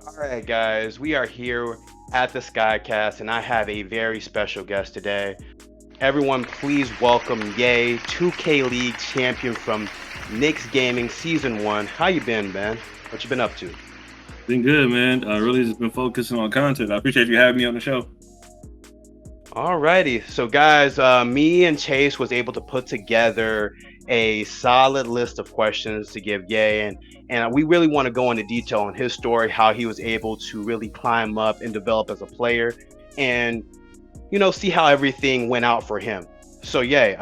All right, guys, we are here at the Skycast, and I have a very special guest today. Everyone, please welcome Ye, 2K League champion from Knicks Gaming Season 1. How you been, man? What you been up to? Been good, man. I really just been focusing on content. I appreciate you having me on the show. Alrighty, so guys, me and Chase was able to put together a solid list of questions to give Ye, and we really want to go into detail on his story, how he was able to really climb up and develop as a player, and see how everything went out for him. So Ye,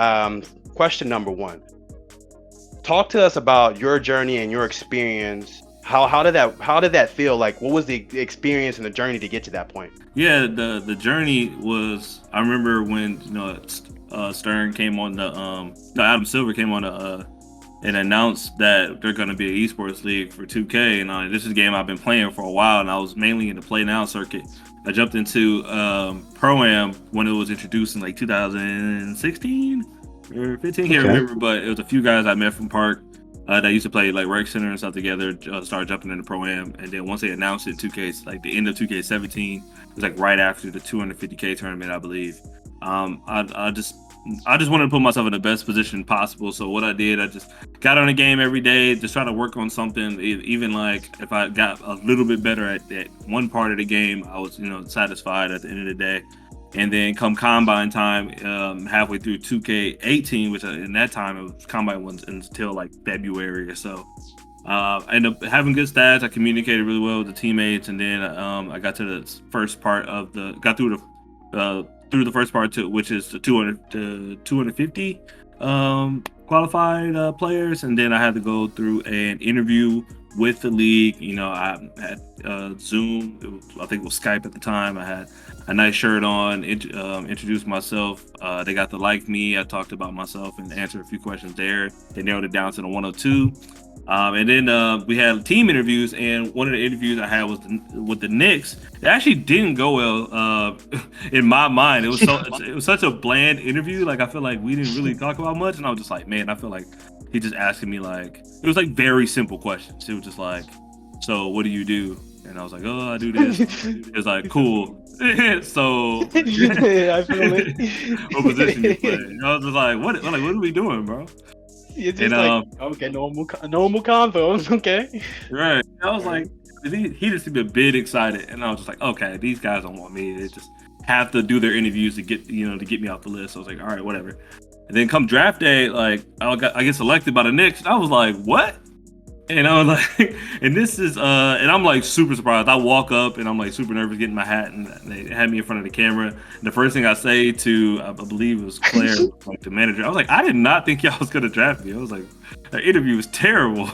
question number one: talk to us about your journey and your experience. How did that feel? Like, what was the experience and the journey to get to that point? Yeah, the journey was. I remember when Stern came on no, Adam Silver came on and announced that they're going to be an esports league for 2K, and this is a game I've been playing for a while, and I was mainly in the play now circuit. I jumped into Pro-Am when it was introduced in like 2016 or 15, can't remember, but it was a few guys I met from Park that used to play like Rec Center and stuff together. Started jumping into Pro-Am, and then once they announced it in 2K, like the end of 2K17, it was like right after the 250K tournament, I believe. I just wanted to put myself in the best position possible. So what I did, I just got on the game every day, just try to work on something. Even like if I got a little bit better at one part of the game, I was satisfied at the end of the day. And then come combine time, halfway through 2K18, which in that time it was combine was until like February or so. I ended up having good stats. I communicated really well with the teammates, and then I got to the first part of got through the first part, which is the 250 qualified players, and then I had to go through an interview with the league. I had Zoom. I think it was Skype at the time. I had a nice shirt on, introduced myself. They got to like me. I talked about myself and answered a few questions there. They narrowed it down to the 102. And then we had team interviews, and one of the interviews I had was with the Knicks. It actually didn't go well in my mind. It was such a bland interview. Like I feel like we didn't really talk about much, and I was just like, man, I feel like he just asking me like it was like very simple questions. It was just like, so what do you do? And I was like, oh, I do this. It's like cool. So Yeah, I feel it. what position you play? And I was just like, what are we doing, bro? It's And just like, okay, normal convos, okay. right. I was like, he just seemed a bit excited, and I was just like, okay, these guys don't want me. They just have to do their interviews to get me off the list. So I was like, all right, whatever. And then come draft day, like I get selected by the Knicks. And I was like, what? And I was like, and this is and I'm like super surprised. I walk up and I'm like super nervous getting my hat, and they had me in front of the camera. And the first thing I say to I believe it was Claire, like the manager, I was like, I did not think y'all was gonna draft me. I was like, the interview was terrible.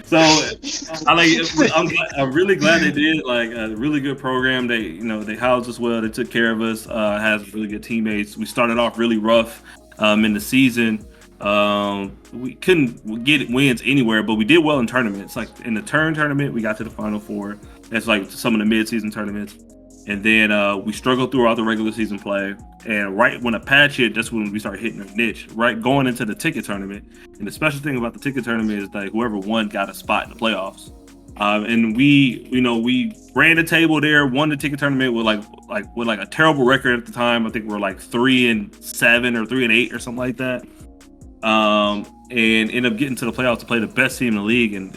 So I'm really glad they did. Like a really good program. They housed us well. They took care of us. Has really good teammates. We started off really rough in the season. We couldn't get wins anywhere, but we did well in tournaments. Like in the tournament, we got to the Final Four. That's like some of the mid-season tournaments. And then we struggled throughout the regular season play. And right when a patch hit, that's when we started hitting our niche. Right going into the ticket tournament. And the special thing about the ticket tournament is that whoever won got a spot in the playoffs. And we ran the table there, won the ticket tournament with like a terrible record at the time. I think we were like 3-7 or 3-8 or something like that. And end up getting to the playoffs to play the best team in the league in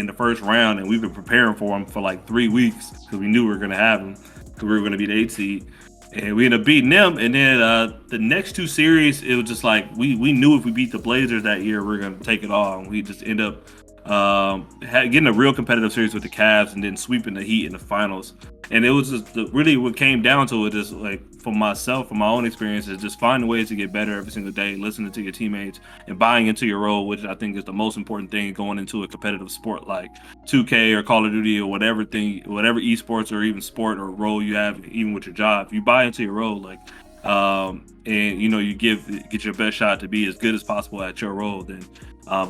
the first round, and we've been preparing for them for like 3 weeks because we knew we were going to have them because we were going to be the 8th seed, and we ended up beating them. And then the next two series, it was just like we knew if we beat the Blazers that year, we were going to take it all, and we just end up getting a real competitive series with the Cavs and then sweeping the Heat in the finals. And it was just really what came down to it is like for myself, from my own experiences, just finding ways to get better every single day, listening to your teammates and buying into your role, which I think is the most important thing going into a competitive sport like 2K or Call of Duty or whatever esports or even sport or role you have, even with your job. If you buy into your role, like and you get your best shot to be as good as possible at your role, then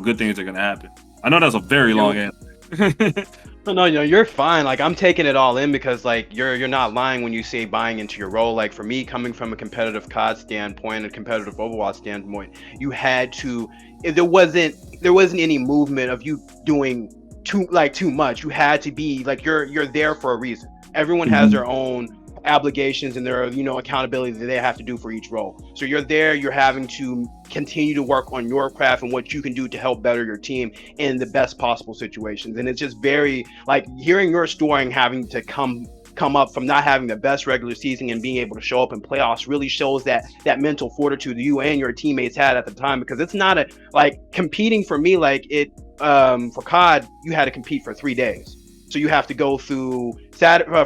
good things are going to happen. I know that's a very long answer. No, you're fine. Like I'm taking it all in because like you're not lying when you say buying into your role. Like for me, coming from a competitive COD standpoint, a competitive Overwatch standpoint, you had to. If there wasn't any movement of you doing too much. You had to be like you're there for a reason. Everyone has Mhm. their own obligations and their accountability that they have to do for each role. So you're there, you're having to continue to work on your craft and what you can do to help better your team in the best possible situations. And it's just very like hearing your story and having to come up from not having the best regular season and being able to show up in playoffs really shows that mental fortitude you and your teammates had at the time, because it's not a like competing for me like it for COD you had to compete for 3 days. So you have to go through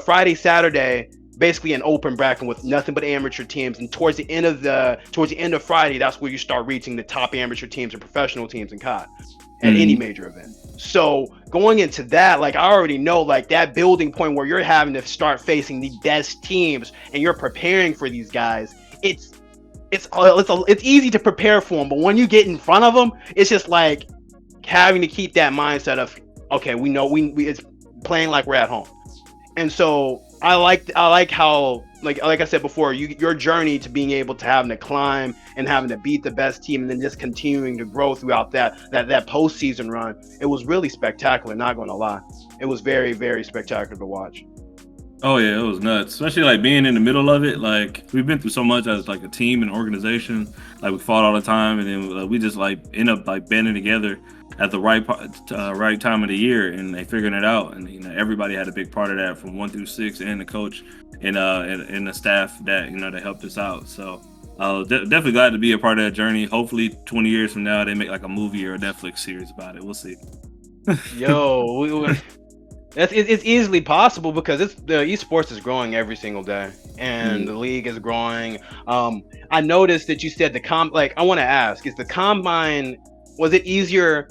Friday, Saturday, basically an open bracket with nothing but amateur teams, and towards the end of Friday, that's where you start reaching the top amateur teams and professional teams in COD at any Mhm. major event. So going into that, like I already know, like that building point where you're having to start facing the best teams and you're preparing for these guys, it's easy to prepare for them, but when you get in front of them, it's just like having to keep that mindset of okay, we know we it's playing like we're at home. And so I like how like I said before, your journey to being able to having to climb and having to beat the best team and then just continuing to grow throughout that postseason run. It was really spectacular. Not going to lie, it was very very spectacular to watch. Oh yeah, it was nuts. Especially like being in the middle of it. Like we've been through so much as like a team and organization. Like we fought all the time, and then we just like end up like banding together at the right time of the year, and they figuring it out. And everybody had a big part of that, from 1 through 6, and the coach and the staff that that helped us out. So definitely glad to be a part of that journey. Hopefully, 20 years from now, they make like a movie or a Netflix series about it. We'll see. Yo, it's easily possible because the esports is growing every single day, and the league is growing. I noticed that you said like I want to ask, is the combine, was it easier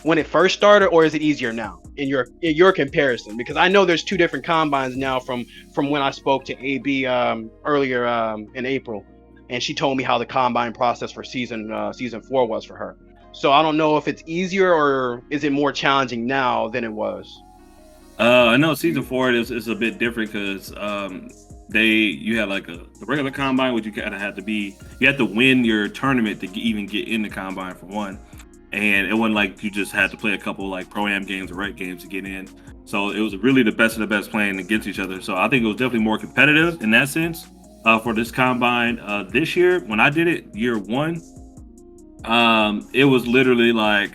when it first started, or is it easier now in your comparison? Because I know there's two different combines now from when I spoke to AB earlier in April, and she told me how the combine process for season 4 was for her. So I don't know if it's easier or is it more challenging now than it was. I know season 4 is a bit different because you had like the regular combine, which you kind of had to be, you had to win your tournament to even get in the combine for one, and it wasn't like you just had to play a couple like pro am games or rec games to get in. So it was really the best of the best playing against each other. So I think it was definitely more competitive in that sense for this combine this year. When I did it year one, it was literally like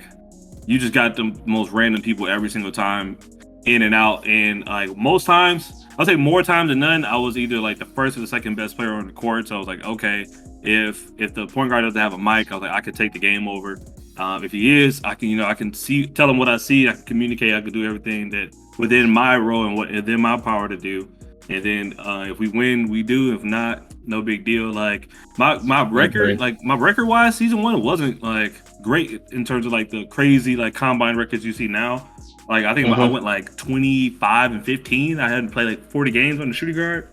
you just got the most random people every single time in and out, and like most times I'll say more times than none I was either like the first or the second best player on the court. So I was like, okay, if the point guard doesn't have a mic, I was like, I could take the game over. If he is, I can I can tell him what I see, I can communicate, I can do everything that within my role and within my power to do. And then if we win, we do. If not, no big deal. Like my record, Okay. like my record wise, season 1 wasn't like great in terms of like the crazy like combine records you see now. Like I think I Mhm. went like 25 and 15. I hadn't played like 40 games on the shooting guard,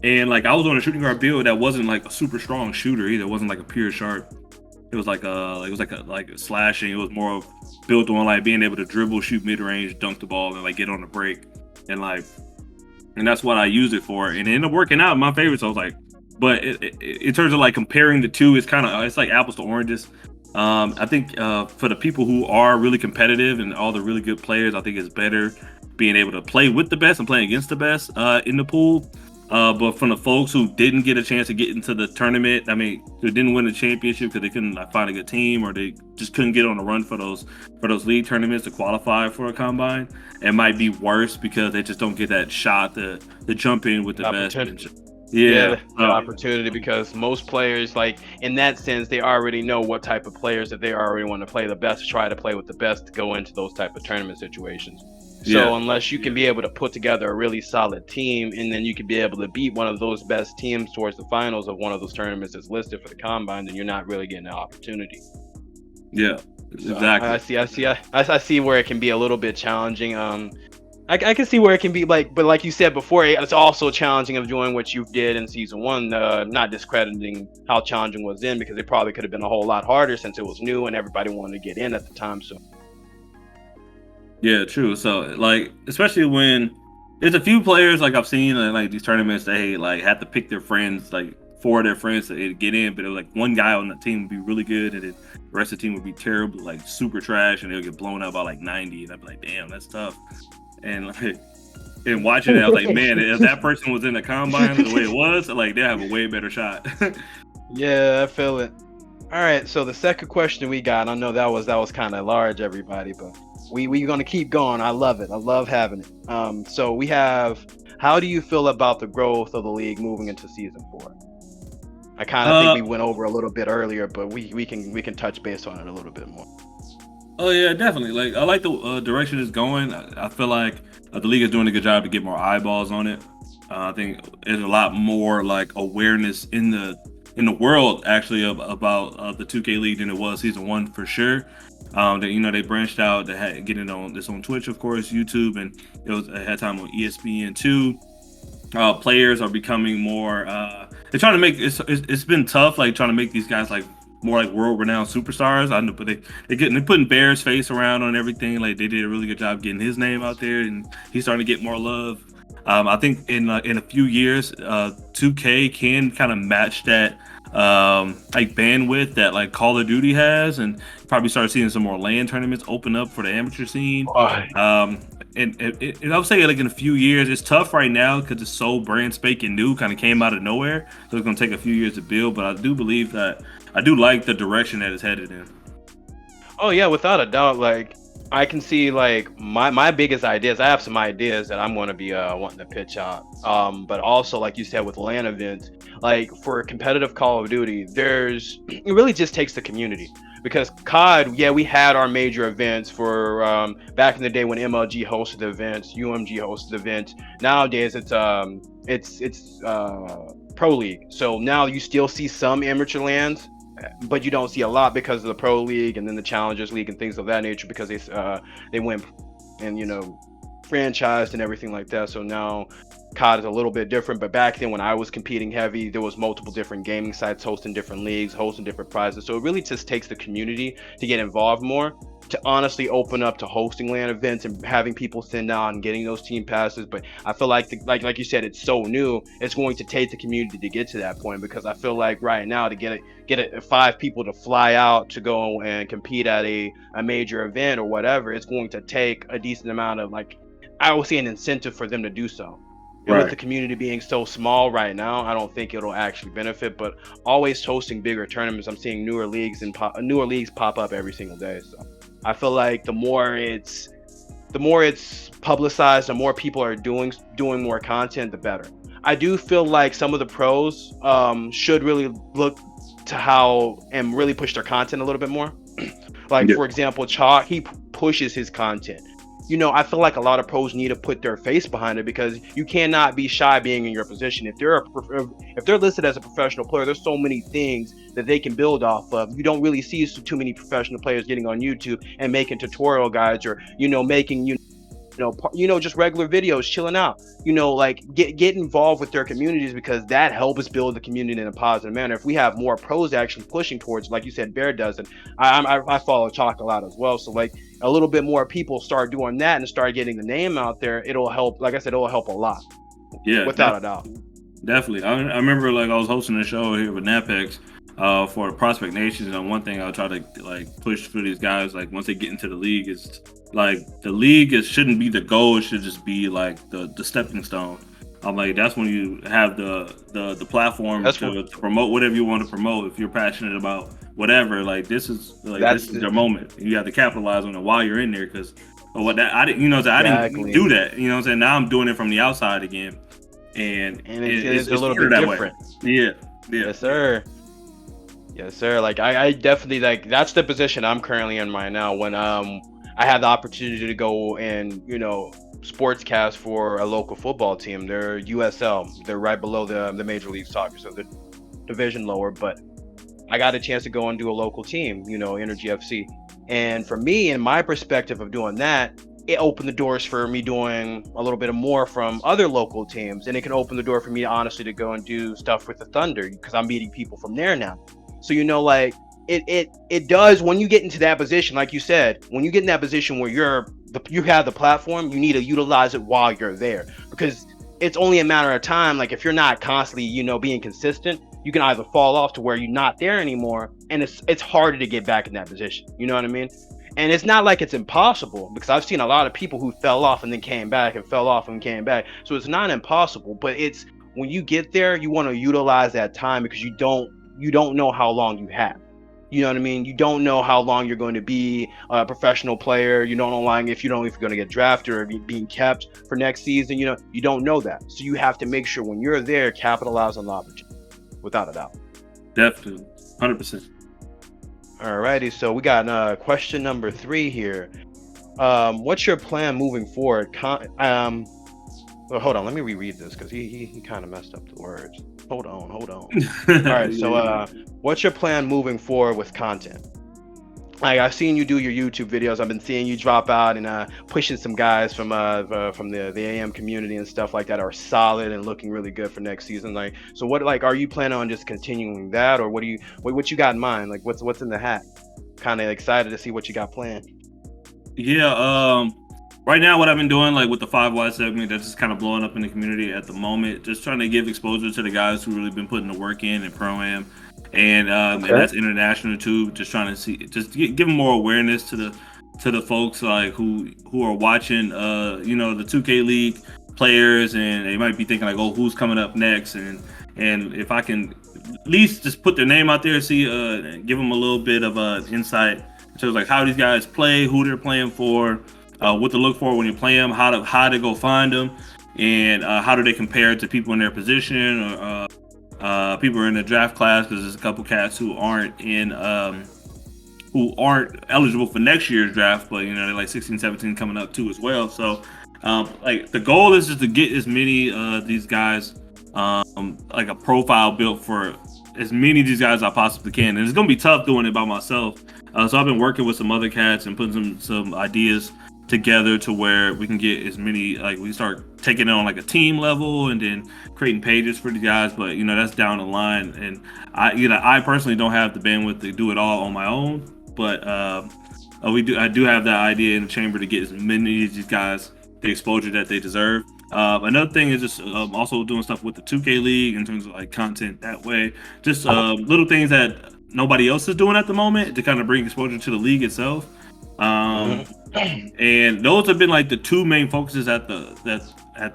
and like I was on a shooting guard build that wasn't like a super strong shooter either. It wasn't like a pure sharp. It was like a slashing. It was more of built on like being able to dribble, shoot mid range, dunk the ball, and like get on the break, and like and that's what I used it for. And it ended up working out in my favor. So I was like, but in terms of like comparing the two, it's like apples to oranges. I think for the people who are really competitive and all the really good players, I think it's better being able to play with the best and playing against the best in the pool. But from the folks who didn't get a chance to get into the tournament, I mean, who didn't win the championship because they couldn't like, find a good team, or they just couldn't get on the run for those league tournaments to qualify for a combine, it might be worse because they just don't get that shot to jump in with the best. Opportunity. Yeah, Yeah. the opportunity, because most players, like in that sense, they already know what type of players that they already want to play the best, try to play with the best to go into those type of tournament situations. So Yeah. unless you can be able to put together a really solid team, and then you can be able to beat one of those best teams towards the finals of one of those tournaments that's listed for the combine, then you're not really getting an opportunity. Yeah. So I Exactly. see, I see where it can be a little bit challenging. I can see where it can be like, but like you said before, it's also challenging of doing what you did in season 1. Not discrediting how challenging was then, because it probably could have been a whole lot harder since it was new and everybody wanted to get in at the time. So Yeah, true. So like, especially when there's a few players like I've seen in like these tournaments, they like have to pick their friends like four of their friends to get in, but it was like one guy on the team would be really good, and then the rest of the team would be terrible, like super trash, and they'll get blown out by like 90, and I'd be like, damn, that's tough. And like, and watching it, I was like, man, if that person was in the combine the way it was, like they have a way better shot. Yeah, I feel it. All right, so the second question we got, I know that was kind of large, everybody, but we gonna keep going. I love it. I love having it. So we have, how do you feel about the growth of the league moving into season 4? I kind of think we went over a little bit earlier, but we can touch base on it a little bit more. Oh yeah, definitely. Like I like the direction it's going. I feel like the league is doing a good job to get more eyeballs on it. I think there's a lot more like awareness in the world actually about the 2K League than it was season 1 for sure. They branched out. They had getting on Twitch, of course, YouTube, and it had time on ESPN too. Players are becoming more. They're trying to make it's been tough, like trying to make these guys like more like world-renowned superstars. I know, but they're putting Bear's face around on everything. Like they did a really good job getting his name out there, and he's starting to get more love. I think in a few years, 2K can kind of match that like bandwidth that like Call of Duty has, and probably start seeing some more LAN tournaments open up for the amateur scene. And I would say like in a few years, it's tough right now because it's so brand spanking new, kind of came out of nowhere. So it's going to take a few years to build, but I do believe that I do like the direction that it's headed in. Oh yeah, without a doubt. Like I can see like my biggest ideas. I have some ideas that I'm going to be wanting to pitch out. But also like you said with LAN events, like for competitive Call of Duty, it really just takes the community. Because COD, yeah, we had our major events for back in the day when MLG hosted events, UMG hosted events. Nowadays, it's Pro League. So now you still see some amateur lands, but you don't see a lot because of the Pro League and then the Challengers League and things of that nature, because they went and franchised and everything like that. So now COD is a little bit different, but back then when I was competing heavy, there was multiple different gaming sites hosting different leagues, hosting different prizes. So it really just takes the community to get involved more, to honestly open up to hosting LAN events and having people send out and getting those team passes. But I feel like like you said, it's so new. It's going to take the community to get to that point, because I feel like right now to get 5 people to fly out to go and compete at a major event or whatever, it's going to take a decent amount of, like, I would say, an incentive for them to do so. And Right. with the community being so small right now, I don't think it'll actually benefit. But always hosting bigger tournaments, I'm seeing newer leagues pop up every single day. So I feel like the more it's publicized, the more people are doing more content, the better. I do feel like some of the pros should really look to how and really push their content a little bit more. Like, Yeah. for example, Chalk, he pushes his content. I feel like a lot of pros need to put their face behind it, because you cannot be shy being in your position. If they're listed as a professional player, there's so many things that they can build off of. You don't really see too many professional players getting on YouTube and making tutorial guides, or making just regular videos, chilling out. Like get involved with their communities, because that helps build the community in a positive manner. If we have more pros actually pushing towards, like you said, Bear does, and I follow Chalk a lot as well. So like a little bit more people start doing that and start getting the name out there, it'll help. Like I said, it'll help a lot. Yeah, without a doubt. Definitely. I remember like I was hosting a show here with Napex for the Prospect Nations, and one thing I'll try to like push for these guys, like once they get into the league, is like the league shouldn't be the goal. It should just be like the stepping stone. I'm like, that's when you have the platform to promote whatever you want to promote. If you're passionate about whatever, like this is your moment. You have to capitalize on it while you're in there, because I didn't do that. You know what I'm saying? Now I'm doing it from the outside again, and it's a little bit different. Yeah. Yes, sir. Like I definitely, like, that's the position I'm currently in right now. When I had the opportunity to go and sportscast for a local football team. They're USL. They're right below the Major League Soccer, so they're division lower. But I got a chance to go and do a local team, Energy FC. And for me, in my perspective of doing that, it opened the doors for me doing a little bit more from other local teams, and it can open the door for me, honestly, to go and do stuff with the Thunder, because I'm meeting people from there now. So like it does, when you get into that position, like you said, when you get in that position where you have the platform, you need to utilize it while you're there, because it's only a matter of time. Like if you're not constantly being consistent, you can either fall off to where you're not there anymore, and it's harder to get back in that position. You know what I mean? And it's not like it's impossible, because I've seen a lot of people who fell off and then came back and fell off and came back. So it's not impossible, but it's when you get there, you want to utilize that time, because you don't know how long you have. You know what I mean? You don't know how long you're going to be a professional player. You don't know long if you're going to get drafted or being kept for next season. You don't know that. So you have to make sure when you're there, capitalize on the opportunity, without a doubt. Definitely, 100%. Alrighty, so we got question number 3 here. What's your plan moving forward? Well, hold on, let me reread this, because he kind of messed up the words. Hold on. All right, so what's your plan moving forward with content? Like, I've seen you do your YouTube videos. I've been seeing you drop out and pushing some guys from the AM community and stuff like that are solid and looking really good for next season. Like, so what, like, are you planning on just continuing that, or what you got in mind? Like, what's in the hat? Kind of excited to see what you got planned. Yeah, right now what I've been doing, like with the 5 Wide segment, that's just kind of blowing up in the community at the moment. Just trying to give exposure to the guys who really been putting the work in Pro-Am. And and that's international too. Just trying to give them more awareness to the folks like who are watching the 2K League players, and they might be thinking like, oh, who's coming up next, and if I can at least just put their name out there, see give them a little bit of insight in terms of like how these guys play, who they're playing for, what to look for when you play them, how to go find them, and how do they compare to people in their position, or people are in the draft class, because there's a couple cats who aren't eligible for next year's draft, but they're like 16, 17 coming up too as well. So like the goal is just to get as many these guys, like a profile built for as many of these guys as I possibly can. And it's gonna be tough doing it by myself. So I've been working with some other cats and putting some ideas together to where we can get as many, like we start taking it on like a team level and then creating pages for the guys, but that's down the line. And I personally don't have the bandwidth to do it all on my own, but I do have that idea in the chamber to get as many of these guys the exposure that they deserve. Another thing is just also doing stuff with the 2K League in terms of like content that way, just little things that nobody else is doing at the moment to kind of bring exposure to the league itself. And those have been like the 2 main focuses at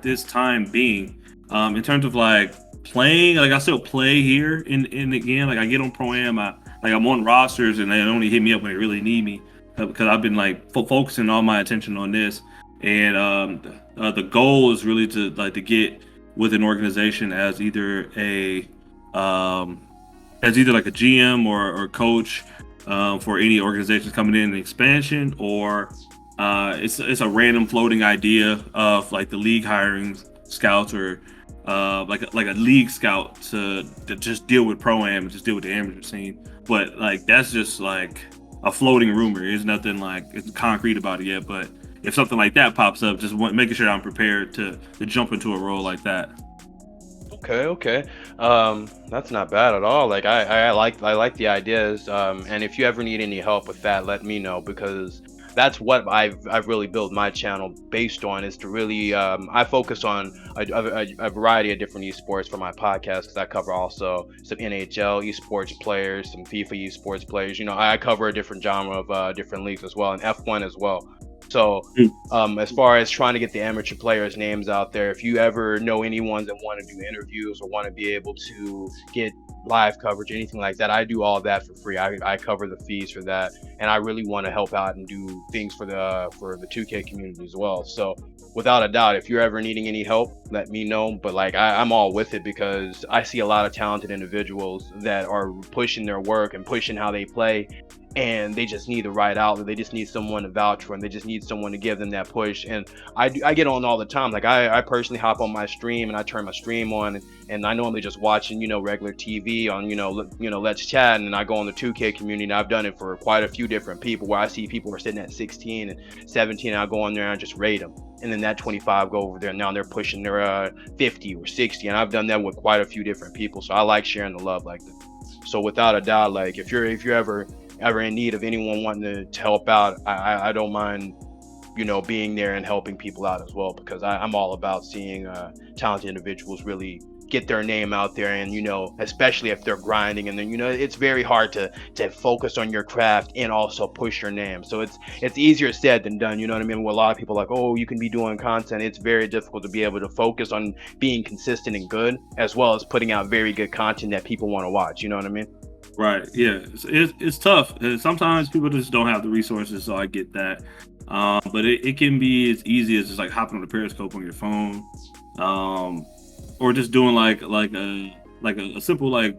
this time being, in terms of like playing. Like I still play here in the game. Like I get on Pro-Am, I'm on rosters, and they only hit me up when they really need me, because I've been like focusing all my attention on this. And the goal is really to get with an organization as either like a GM or coach, for any organizations coming in expansion, or it's a random floating idea of like the league hiring scouts, or like a league scout to just deal with Pro-Am and just deal with the amateur scene. But like that's just like a floating rumor. There's nothing like it's concrete about it yet. But if something like that pops up, just making sure I'm prepared to jump into a role like that. Okay. That's not bad at all. Like I like the ideas. And if you ever need any help with that, let me know, because that's what I've really built my channel based on, is to really I focus on a variety of different esports for my podcast, because I cover also some NHL esports players, some FIFA esports players. I cover a different genre of different leagues as well, and F1 as well. So as far as trying to get the amateur players' names out there, if you ever know anyone that want to do interviews or want to be able to get live coverage, anything like that, I do all that for free. I cover the fees for that, and I really want to help out and do things for the 2K community as well. So without a doubt, if you're ever needing any help, let me know. But like I'm all with it, because I see a lot of talented individuals that are pushing their work and pushing how they play, and they just need the right outlet. They just need someone to vouch for them. They just need someone to give them that push. And I get on all the time. Like I personally hop on my stream and I turn my stream on, and I normally just watching regular TV on Let's Chat, and then I go on the 2K community, and I've done it for quite a few different people where I see people are sitting at 16 and 17, and I go on there and I just rate them, and then that 25 go over there, and now they're pushing their 50 or 60, and I've done that with quite a few different people. So I like sharing the love like that. So without a doubt, like if you're ever in need of anyone wanting to help out, I don't mind being there and helping people out as well, because I'm all about seeing talented individuals really get their name out there, and especially if they're grinding, and then it's very hard to focus on your craft and also push your name. So it's easier said than done. You know what I mean? Where a lot of people are like, oh, you can be doing content. It's very difficult to be able to focus on being consistent and good, as well as putting out very good content that people want to watch. You know what I mean? Right. Yeah. It's tough. Sometimes people just don't have the resources, so I get that. But it can be as easy as just like hopping on the Periscope on your phone, or just doing like a simple like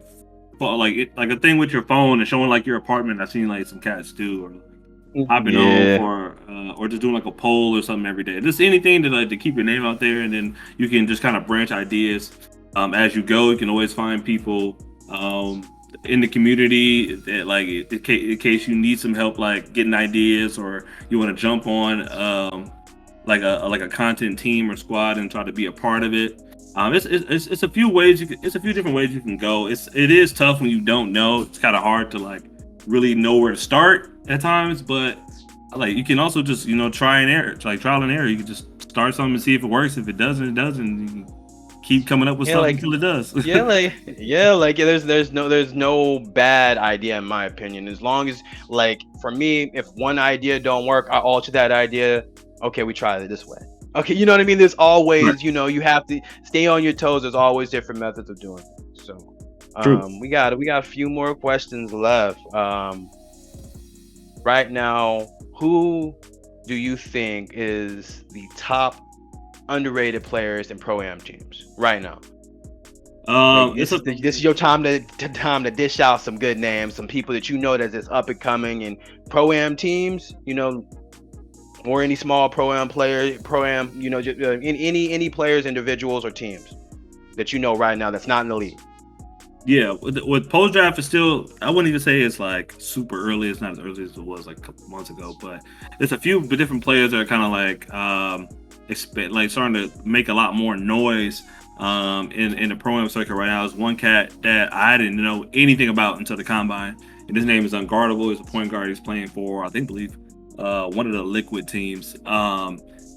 a thing with your phone and showing like your apartment. I've seen like some cats do, or hopping on Yeah. for or just doing like a poll or something every day. Just anything to keep your name out there, and then you can just kind of branch ideas as you go. You can always find people in the community that like in case you need some help like getting ideas, or you want to jump on like a content team or squad and try to be a part of it. It's a few ways it's a few different ways you can go. It is tough when you don't know. It's kind of hard to like really know where to start at times, but like you can also just try and error. It's like trial and error. You can just start something and see if it works. If it doesn't, it doesn't. You can keep coming up with Yeah, something like until it does. yeah, there's no bad idea in my opinion. As long as, like, for me, if one idea don't work, I alter that idea. Okay, we try it this way. Okay, you know what I mean? There's Right. always, you have to stay on your toes. There's always different methods of doing it. So True. we got a few more questions left. Right now, who do you think is the top underrated players in pro am teams right now? Like, It's a this is your time to dish out some good names, some people that that's just up and coming in pro am teams. Or any small pro am player, pro am, any players, individuals, or teams that right now that's not in the league. Yeah, with post draft is still. I wouldn't even say it's like super early. It's not as early as it was like a couple months ago, but it's a few different players that are kind of like like starting to make a lot more noise in the pro am circuit right now. There's one cat that I didn't know anything about until the combine, and his name is Unguardable. He's a point guard. He's playing for believe one of the liquid teams.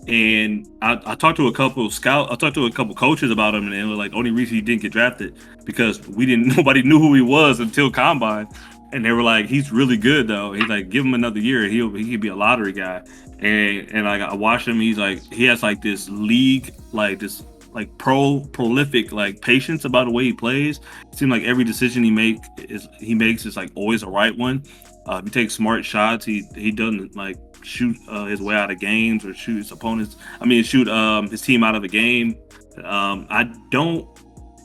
And I talked to a couple I talked to a couple coaches about him, and they were like, the only reason he didn't get drafted because nobody knew who he was until combine. And they were like, he's really good though. He's like, give him another year, he could be a lottery guy. And like I watched him, he has like this league, like this like prolific like patience about the way he plays. It seems like every decision he makes is like always a right one. He takes smart shots. He doesn't like shoot his way out of games or shoot his opponents. Shoot his team out of a game. I don't.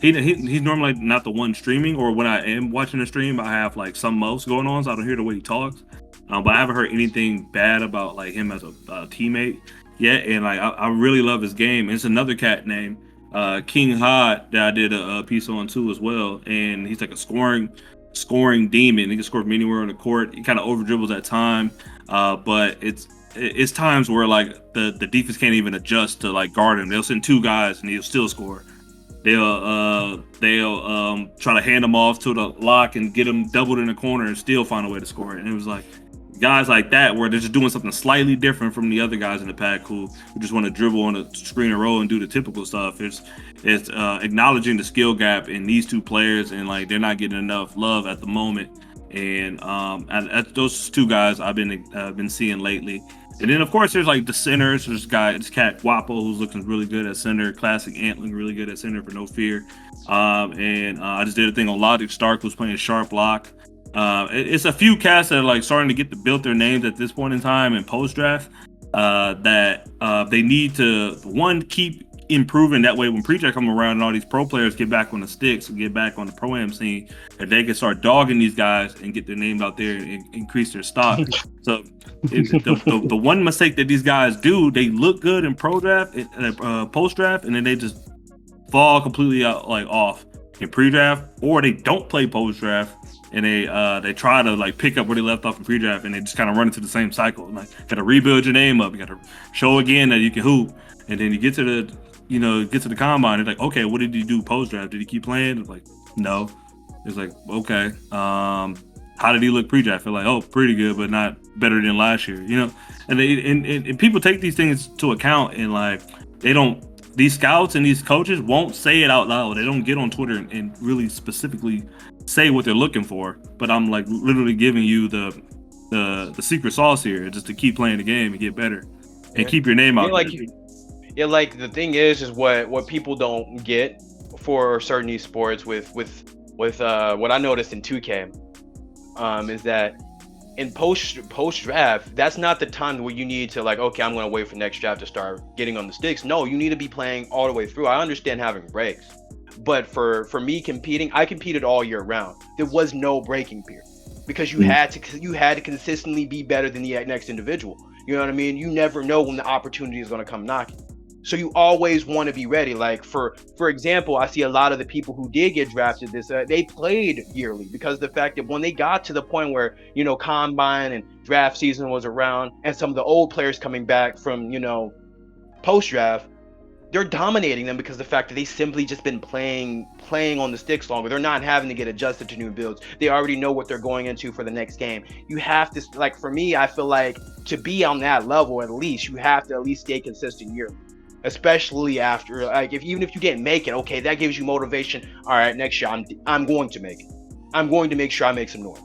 He's normally not the one streaming, or when I am watching a stream, I have like some else going on, so I don't hear the way he talks. But I haven't heard anything bad about like him as a teammate yet, and like I really love his game. It's another cat named King Hod that I did a piece on too as well, and he's like a scoring demon. He can score from anywhere on the court. He kind of over dribbles at time, but it's times where like the defense can't even adjust to like guard him. They'll send two guys and he'll still score. They'll try to hand him off to the lock and get him doubled in the corner and still find a way to score it. And it was like guys like that where they're just doing something slightly different from the other guys in the pack who just want to dribble on a screen and roll and do the typical stuff. It's acknowledging the skill gap in these two players, and like they're not getting enough love at the moment. And those two guys I've been seeing lately. And then of course there's like the centers. There's this cat Guapo who's looking really good at center. Classic Ant looking really good at center for no fear. I just did a thing on Logic Stark who's playing sharp lock. It's a few cats that are like starting to get to build their names at this point in time in post draft. That they need to keep improving. That way, when pre-draft come around and all these pro players get back on the sticks and get back on the pro am scene, that they can start dogging these guys and get their names out there and increase their stock. So the one mistake that these guys do, they look good in pro draft, post draft, and then they just fall completely out like off in pre-draft, or they don't play post draft and they try to like pick up where they left off in pre-draft, and they just kind of run into the same cycle. Like, got to rebuild your name up. You got to show again that you can hoop, and then you get to the combine. It's like, okay, what did you do post-draft? Did he keep playing? It's like, no. It's like, okay. How did he look pre-draft? Feel like, oh, pretty good, but not better than last year. And people take these things to account, and like they don't these scouts and these coaches won't say it out loud. They don't get on Twitter and really specifically say what they're looking for. But I'm like literally giving you the secret sauce here, just to keep playing the game and get better and keep your name out like there. yeah, like the thing is what people don't get for certain esports with what I noticed in 2K, is that in post draft, that's not the time where you need to like, okay, I'm gonna wait for next draft to start getting on the sticks. No, you need to be playing all the way through. I understand having breaks, but for me competing, I competed all year round. There was no breaking period because you had to consistently be better than the next individual. You know what I mean? You never know when the opportunity is gonna come knocking. So you always want to be ready. Like for example, I see a lot of the people who did get drafted they played yearly because of the fact that when they got to the point where, you know, combine and draft season was around and some of the old players coming back from, you know, post draft, they're dominating them because of the fact that they simply just been playing on the sticks longer. They're not having to get adjusted to new builds. They already know what they're going into for the next game. You have to, like, for me, I feel like to be on that level, at least you have to at least stay consistent yearly. Especially after, like, even if you didn't make it, okay, that gives you motivation. All right, next year I'm going to make it. I'm going to make sure I make some noise.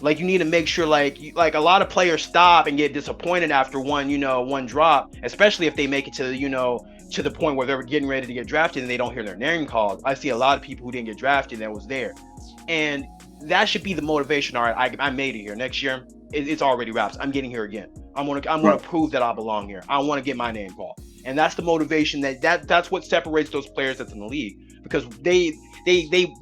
Like, you need to make sure, like a lot of players stop and get disappointed after one drop, especially if they make it to, you know, to the point where they're getting ready to get drafted and they don't hear their name called. I see a lot of people who didn't get drafted that was there, and that should be the motivation. All right, I made it here. Next year, it's already wraps. I'm getting here again. I'm gonna prove that I belong here. I want to get my name called. And that's the motivation that's what separates those players that's in the league, because they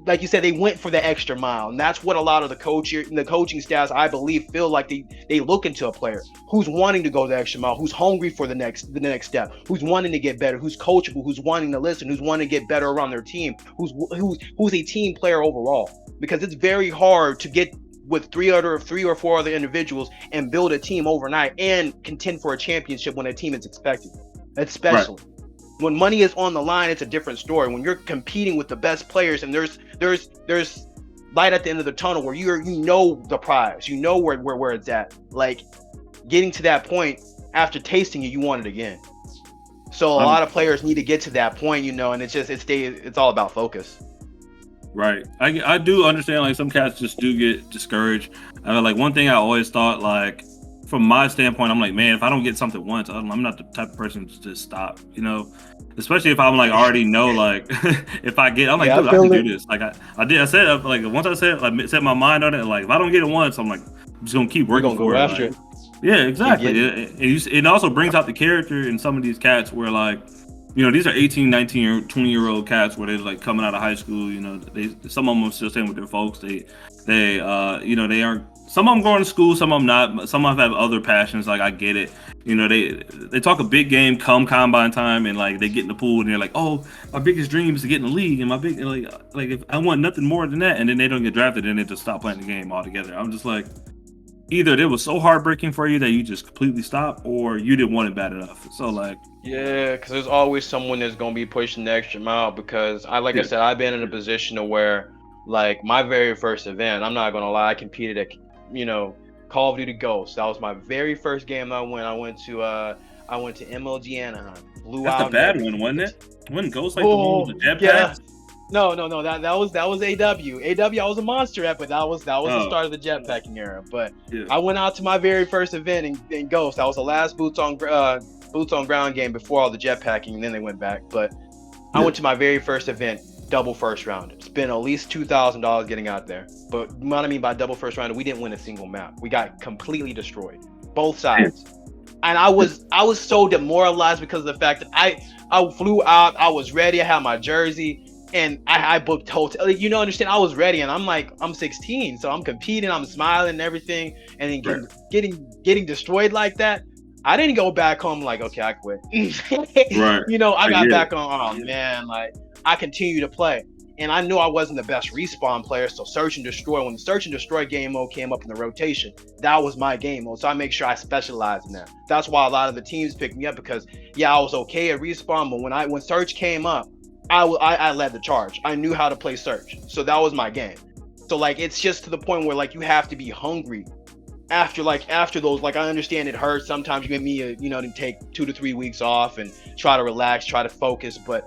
like you said, they went for the extra mile, and that's what a lot of the coaching staffs, I believe, feel like they look into a player who's wanting to go the extra mile, who's hungry for the next step, who's wanting to get better, who's coachable, who's wanting to listen, who's wanting to get better around their team, who's a team player overall, because it's very hard to get with three or four other individuals and build a team overnight and contend for a championship when a team is expected. Especially when money is on the line, it's a different story. When you're competing with the best players and there's light at the end of the tunnel where you know the prize, you know where it's at. Like, getting to that point after tasting it, you want it again. So a lot of players need to get to that point, you know, and it's all about focus. Right. I do understand, like, some cats just do get discouraged. Like, one thing I always thought, like, from my standpoint, I'm like, man, if I don't get something once, I'm not the type of person to just stop, you know, especially if I'm like already know, like, if I get, I'm like, dude, I can do this. Like I said, like, once I set my mind on it, like, if I don't get it once, I'm like, I'm just going to keep working for it. After it. Yeah, exactly. It also brings out the character in some of these cats where, like, you know, these are 18, 19, 20-year-old cats where they're like coming out of high school, you know, some of them are still staying with their folks. They you know, they aren't, some of them going to school, some of them not. Some of them have other passions. Like, I get it. You know, they talk a big game come combine time, and like they get in the pool and they're like, oh, my biggest dream is to get in the league, and my big like if I want nothing more than that, and then they don't get drafted and they just stop playing the game altogether. I'm just like, either it was so heartbreaking for you that you just completely stopped, or you didn't want it bad enough. So, like, yeah, because there's always someone that's gonna be pushing the extra mile. Because I said, I've been in a position to where, like, my very first event, I'm not gonna lie, I competed at, you know, Call of Duty Ghosts. That was my very first game I went. I went to MLG Anaheim. That's the bad one, wasn't it? Wasn't Ghost like the one with the jetpack? No. That was AW. AW, I was a monster at, but that was the start of the jetpacking era. But I went out to my very first event in Ghost. That was the last boots on ground game before all the jetpacking, and then they went back. But I went to my very first event, double first round. Spent at least $2,000 getting out there. But what I mean by double first round, we didn't win a single map. We got completely destroyed, both sides. And I was so demoralized because of the fact that I flew out, I was ready, I had my jersey, and I booked hotel. You know, understand? I was ready, and I'm like, I'm 16, so I'm competing, I'm smiling and everything, and then getting destroyed like that. I didn't go back home like, okay, I quit. Right. You know, I got back on, oh man, like, I continue to play. And I knew I wasn't the best respawn player, so Search and Destroy, when the Search and Destroy game mode came up in the rotation, that was my game mode. So I make sure I specialize in that. That's why a lot of the teams picked me up, because I was okay at respawn, but when Search came up, I led the charge. I knew how to play Search, so that was my game. So, like, it's just to the point where, like, you have to be hungry after those, like, I understand it hurts sometimes. You get me to take 2 to 3 weeks off and try to relax, try to focus. But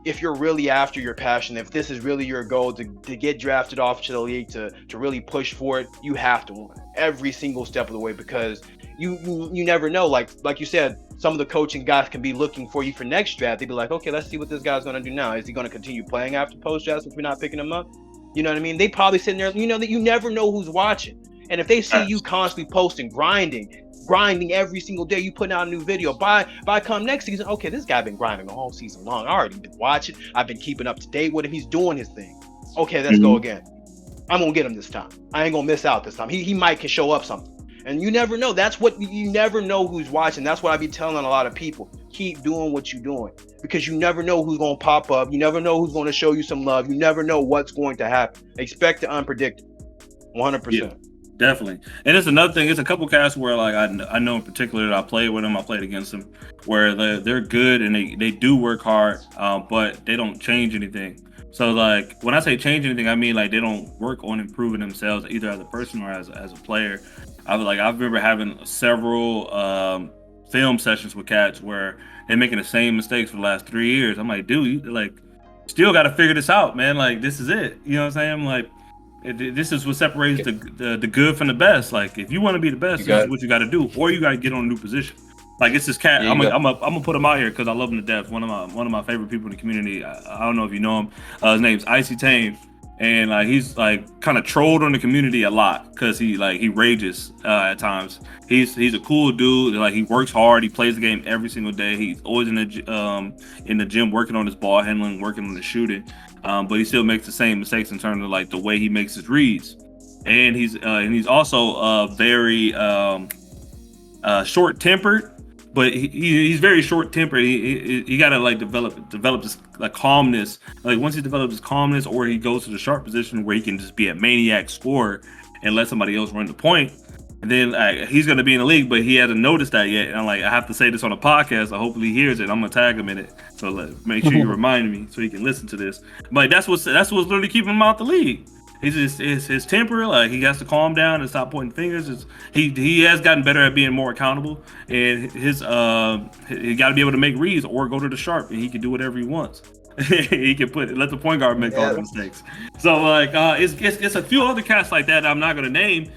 if you're really after your passion, if this is really your goal to get drafted off to the league, to really push for it, you have to win every single step of the way, because you never know. Like you said, some of the coaching guys can be looking for you for next draft. They'd be like, okay, let's see what this guy's going to do now. Is he going to continue playing after post draft if we're not picking him up? You know what I mean? They probably sitting there, that you never know who's watching. And if they see you constantly posting, grinding every single day, you putting out a new video, by come next season, okay, this guy been grinding all season long. I already been watching. I've been keeping up to date with him. He's doing his thing. Okay, let's go again. I'm gonna get him this time. I ain't gonna miss out this time. He might can show up something. And you never know. That's what you never know who's watching. That's what I be telling a lot of people. Keep doing what you're doing, because you never know who's gonna pop up. You never know who's gonna show you some love. You never know what's going to happen. Expect the unpredictable. 100%. Yeah, definitely. And it's another thing. It's a couple casts where, like, I know in particular that I played with them. I played against them, where they're good and they do work hard, but they don't change anything. So, like, when I say change anything, I mean, like, they don't work on improving themselves either as a person or as a player. I remember having several film sessions with cats where they're making the same mistakes for the last 3 years. I'm like, dude, you still got to figure this out, man. Like, this is it. You know what I'm saying? Like, this is what separates the good from the best. Like, if you want to be the best, this is what you got to do, or you got to get on a new position. Like, it's this cat. I'm gonna put him out here because I love him to death. One of my favorite people in the community. I don't know if you know him. His name's Icy Tame, and like he's like kind of trolled on the community a lot because he rages at times. He's a cool dude. Like, he works hard. He plays the game every single day. He's always in the gym working on his ball handling, working on his shooting. But he still makes the same mistakes in terms of, like, the way he makes his reads. And he's also very short-tempered. But he's very short-tempered. He got to, like, develop this, like, calmness. Like, once he develops his calmness, or he goes to the sharp position where he can just be a maniac scorer and let somebody else run the point, and then he's going to be in the league. But he hasn't noticed that yet. And I'm like, I have to say this on a podcast. So hopefully he hears it. I'm gonna tag him in it. So make sure you remind me so he can listen to this. But that's what's literally keeping him out the league. He's just his temper. Like, he has to calm down and stop pointing fingers. He has gotten better at being more accountable, and he got to be able to make reads or go to the sharp, and he can do whatever he wants. He can let the point guard make all the mistakes. So, like, it's a few other cats like that I'm not gonna name,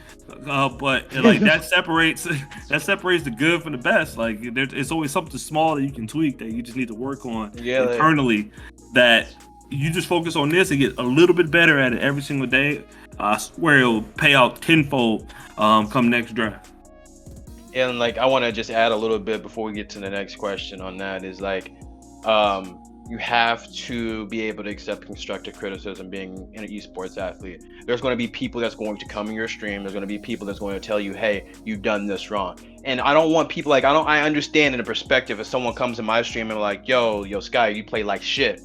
but like that separates the good from the best. Like, it's always something small that you can tweak that you just need to work on internally. That you just focus on this and get a little bit better at it every single day. I swear it'll pay out tenfold come next draft. And, like, I want to just add a little bit before we get to the next question on that is, like, you have to be able to accept constructive criticism being an esports athlete. There's going to be people that's going to come in your stream. There's going to be people that's going to tell you, hey, you've done this wrong. And I don't want people, like, I understand in the perspective if someone comes in my stream and like, yo, Sky, you play like shit.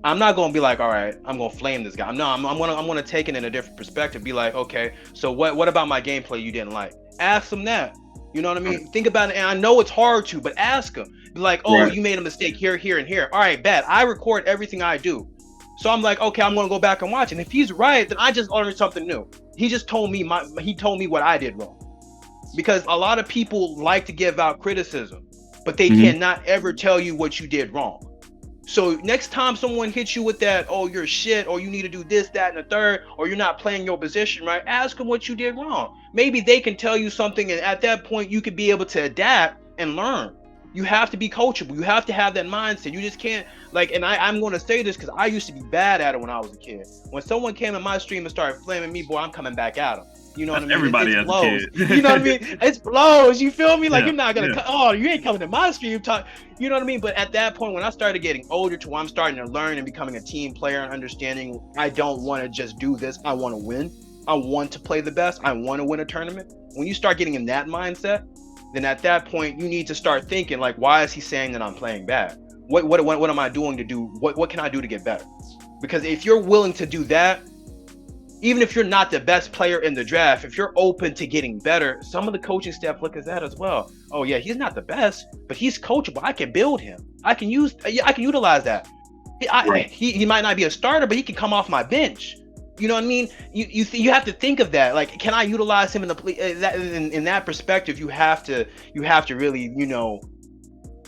I'm not gonna be like, all right, I'm gonna flame this guy. I'm gonna take it in a different perspective. Be like, okay, so what about my gameplay you didn't like? Ask him that. You know what I mean? Think about it. And I know it's hard to, but ask him. Be like, oh, you made a mistake here, here, and here. All right, bad. I record everything I do. So I'm like, okay, I'm gonna go back and watch. And if he's right, then I just learned something new. He just told me what I did wrong. Because a lot of people like to give out criticism, but they cannot ever tell you what you did wrong. So next time someone hits you with that, oh, you're shit, or you need to do this, that, and the third, or you're not playing your position right, ask them what you did wrong. Maybe they can tell you something, and at that point, you could be able to adapt and learn. You have to be coachable. You have to have that mindset. You just can't, like, and I'm going to say this because I used to be bad at it when I was a kid. When someone came in my stream and started flaming me, boy, I'm coming back at them. You know what I mean? Everybody it blows. You know what I mean? It blows. You feel me? Like, you're not gonna. Oh, you ain't coming to my stream talk. You know what I mean? But at that point, when I started getting older, to where I'm starting to learn and becoming a team player and understanding, I don't want to just do this. I want to win. I want to play the best. I want to win a tournament. When you start getting in that mindset, then at that point, you need to start thinking, like, why is he saying that I'm playing bad? What am I doing to do? What can I do to get better? Because if you're willing to do that, even if you're not the best player in the draft, if you're open to getting better, some of the coaching staff look at that as well. Oh yeah, he's not the best, but he's coachable. I can build him. I can utilize that. He might not be a starter, but he can come off my bench. You know what I mean? You have to think of that. Like, can I utilize him in in that perspective? You have to really,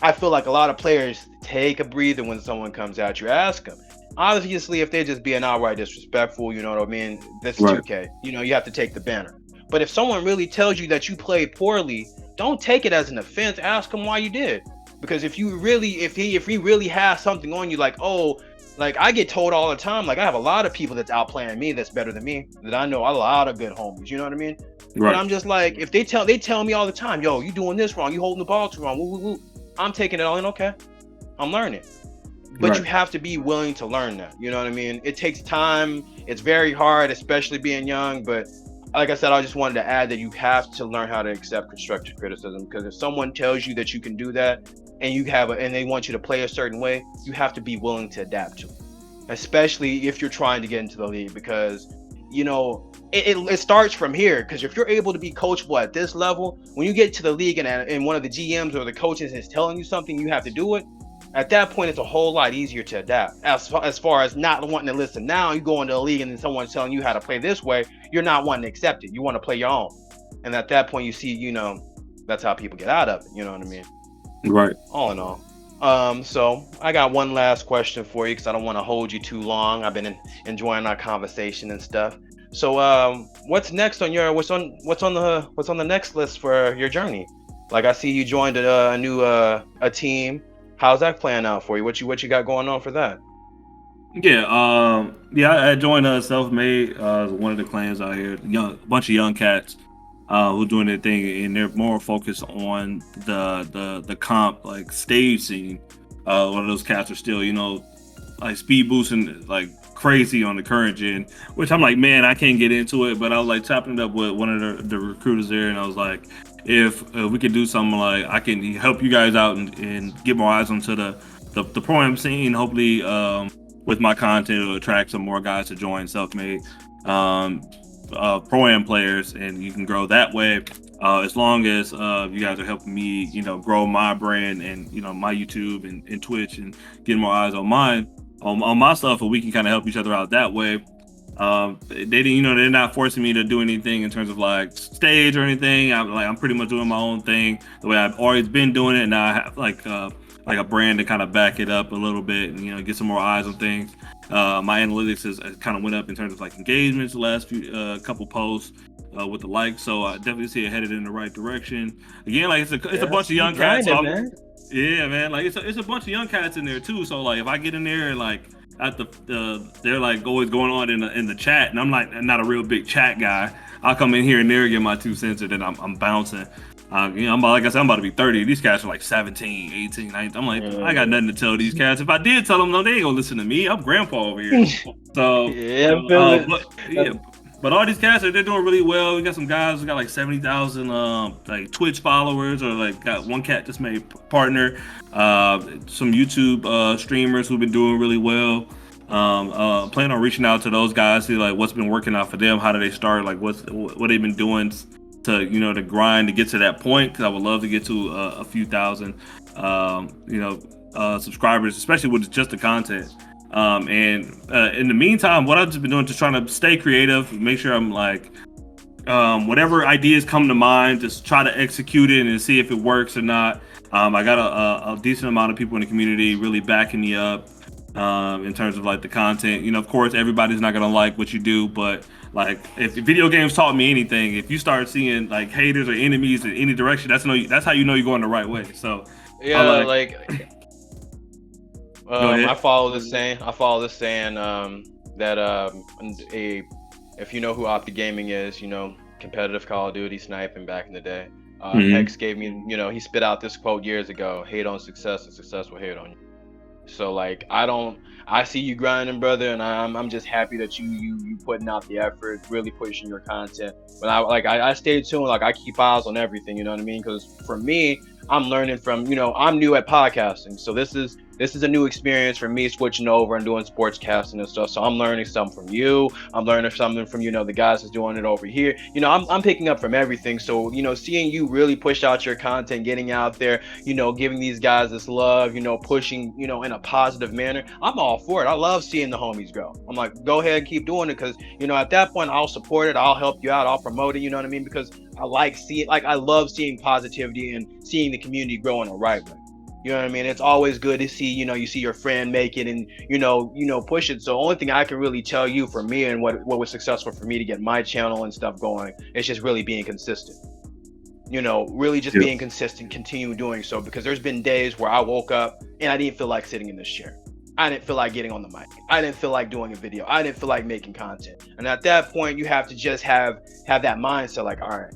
I feel like a lot of players take a breather when someone comes at you. Ask them. Obviously, if they're just being outright disrespectful, you know what I mean? That's Right. 2K. You have to take the banner. But if someone really tells you that you played poorly, don't take it as an offense. Ask him why you did. Because if he really has something on you, like, oh, like I get told all the time, like I have a lot of people that's outplaying me that's better than me, that I know a lot of good homies, you know what I mean? But Right. I'm just like, if they tell me all the time, yo, you doing this wrong, you holding the ball too wrong, woo, woo, woo. I'm taking it all in, okay. I'm learning. But you Right. have to be willing to learn that. You know what I mean? It takes time. It's very hard, especially being young. But like I said, I just wanted to add that you have to learn how to accept constructive criticism. Because if someone tells you that you can do that, and and they want you to play a certain way, you have to be willing to adapt to it. Especially if you're trying to get into the league, because it starts from here. Because if you're able to be coachable at this level, when you get to the league and one of the GMs or the coaches is telling you something, you have to do it. At that point, it's a whole lot easier to adapt. As far as not wanting to listen now, you go into the league and then someone's telling you how to play this way, you're not wanting to accept it. You want to play your own. And at that point, you see, that's how people get out of it. You know what I mean? Right. All in all. So I got one last question for you because I don't want to hold you too long. I've been enjoying our conversation and stuff. So, what's next on the next list for your journey? Like I see you joined a new a team. How's that playing out for you? What you got going on for that? Yeah. Yeah. I joined Self Made, one of the clans out here. Young, bunch of young cats, who doing their thing, and they're more focused on the comp like stage scene. One of those cats are still, like speed boosting like crazy on the current gen, which I'm like, man, I can't get into it. But I was like chopping it up with one of the recruiters there, and I was like, if we could do something like I can help you guys out and get more eyes onto the pro am scene. Hopefully, with my content, it'll attract some more guys to join self-made pro am players, and you can grow that way. As long as you guys are helping me, grow my brand and my YouTube and Twitch and getting more eyes on mine on my stuff, and we can kind of help each other out that way. They didn't, they're not forcing me to do anything in terms of like stage or anything. I'm pretty much doing my own thing the way I've always been doing it. And now I have like a brand to kind of back it up a little bit and get some more eyes on things. My analytics has kind of went up in terms of like engagements the last few couple posts with the likes. So I definitely see it headed in the right direction. Again, like it's a bunch of young cats. So Man. yeah, man. Like it's a bunch of young cats in there too. So like if I get in there and like at they're like always going on in the chat, and I'm like not a real big chat guy. I'll come in here and there, get my 2 cents, and then I'm bouncing. Like I said, I'm about to be 30. These cats are like 17, 18, 19. I'm like, I got nothing to tell these cats. If I did tell them, no, they ain't gonna listen to me. I'm grandpa over here. So, Yeah, I feel it. but yeah, but all these cats they're doing really well. We got some guys who got like 70,000 like Twitch followers, or like got one cat just made partner. Some YouTube streamers who've been doing really well. Plan on reaching out to those guys, see like what's been working out for them. How do they start? Like what they've been doing to to grind to get to that point. Because I would love to get to a few thousand subscribers, especially with just the content. And in the meantime, what I've just been doing, just trying to stay creative, make sure I'm like, whatever ideas come to mind, just try to execute it and see if it works or not. I got a decent amount of people in the community really backing me up in terms of like the content. Of course, everybody's not gonna like what you do, but like if video games taught me anything, if you start seeing like haters or enemies in any direction, that's how you know you're going the right way. So Yeah, like go ahead. I follow this saying that if you know who Opti Gaming is, competitive Call of Duty sniping back in the day. Hex gave me, he spit out this quote years ago: "Hate on success, and success will hate on you." So like I see you grinding, brother, and I'm just happy that you putting out the effort, really pushing your content. But I stay tuned, like I keep eyes on everything, you know what I mean? Because for me, I'm learning from, I'm new at podcasting, so this is this is a new experience for me switching over and doing sports casting and stuff. So I'm learning something from you. I'm learning something from, the guys that's doing it over here. I'm picking up from everything. So, seeing you really push out your content, getting out there, giving these guys this love, pushing, in a positive manner. I'm all for it. I love seeing the homies grow. I'm like, go ahead and keep doing it, because, at that point I'll support it. I'll help you out. I'll promote it. You know what I mean? Because I love seeing positivity and seeing the community grow in a right way. You know what I mean? It's always good to see, you see your friend make it and, push it. So only thing I can really tell you for me and what was successful for me to get my channel and stuff going, it's just really being consistent. Really just being consistent, continue doing so, because there's been days where I woke up and I didn't feel like sitting in this chair. I didn't feel like getting on the mic. I didn't feel like doing a video. I didn't feel like making content. And at that point, you have to just have that mindset like, all right,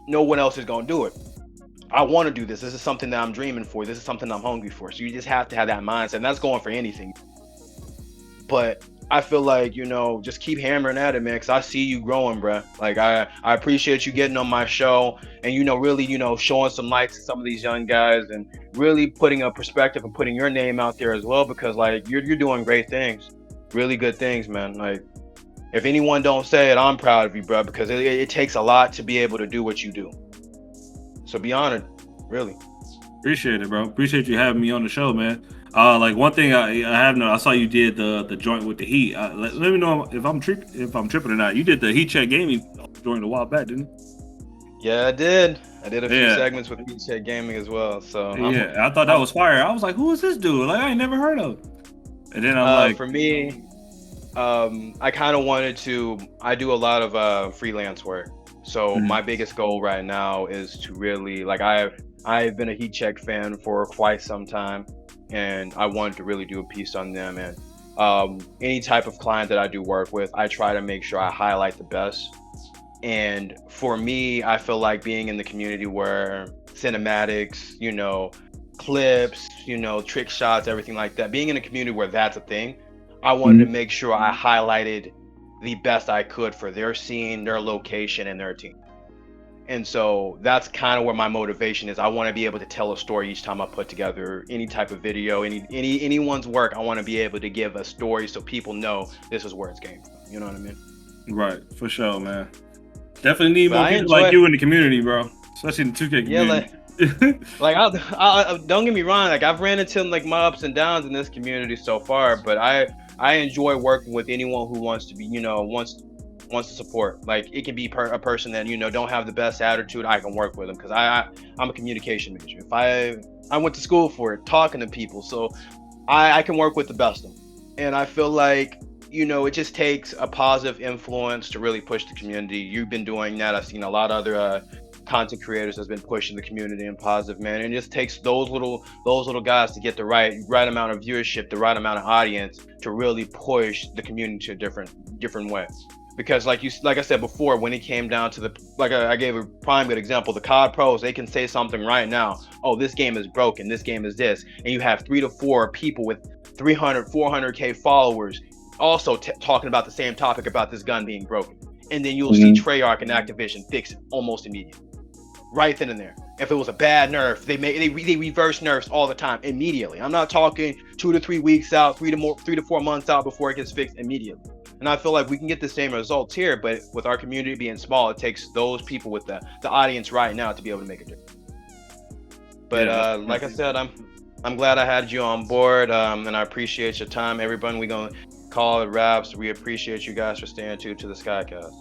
no one else is going to do it. I want to do this. This is something that I'm dreaming for. This is something I'm hungry for. So you just have to have that mindset. And that's going for anything. But I feel like, just keep hammering at it, man, because I see you growing, bro. Like, I appreciate you getting on my show and, really, showing some light to some of these young guys and really putting a perspective and putting your name out there as well, because, like, you're doing great things. Really good things, man. Like, if anyone don't say it, I'm proud of you, bro, because it takes a lot to be able to do what you do. So be honored, really. Appreciate it, bro. Appreciate you having me on the show, man. Like one thing I have known, I saw you did the joint with the Heat. Let me know if I'm tripping or not. You did the Heat Check Gaming joint a while back, didn't you? Yeah, I did. I did a few segments with Heat Check Gaming as well. So I thought that was fire. I was like, who is this dude? Like, I ain't never heard of him. And then I'm like, for me, I kind of wanted to. I do a lot of freelance work. So my biggest goal right now is to really, like, I've been a Heat Check fan for quite some time, and I wanted to really do a piece on them. And any type of client that I do work with, I try to make sure I highlight the best. And for me, I feel like being in the community where cinematics, clips, trick shots, everything like that, being in a community where that's a thing, I wanted to make sure I highlighted the best I could for their scene, their location, and their team. And so that's kind of where my motivation is. I want to be able to tell a story each time I put together any type of video, anyone's work. I want to be able to give a story so people know this is where it's came from. You know what I mean? Right, for sure, man. Definitely need more people like you in the community, bro. Especially in the 2K community. Yeah, I don't get me wrong. Like, I've ran into like my ups and downs in this community so far, but I enjoy working with anyone who wants to be, wants to support. Like, it can be a person that, don't have the best attitude. I can work with them because I'm a communication major. If I went to school for it, talking to people, so I can work with the best of them. And I feel like, it just takes a positive influence to really push the community. You've been doing that. I've seen a lot of other content creators has been pushing the community in a positive manner. And it just takes those little guys to get the right amount of viewership, the right amount of audience to really push the community to a different way. Because like I said before, when it came down to I gave a prime good example, the COD pros, they can say something right now. Oh, this game is broken. This game is this. And you have 3 to 4 people with 300, 400K followers also talking about the same topic about this gun being broken. And then you'll see Treyarch and Activision fix it almost immediately. Right then and there. If it was a bad nerf, they reverse nerfs all the time immediately. I'm not talking 2 to 3 weeks out, 3 to 4 months out before it gets fixed immediately. And I feel like we can get the same results here, but with our community being small, it takes those people with the audience right now to be able to make a difference. But like I said, I'm glad I had you on board, and I appreciate your time, everyone. We're gonna call it wraps. We appreciate you guys for staying tuned to the Skycast.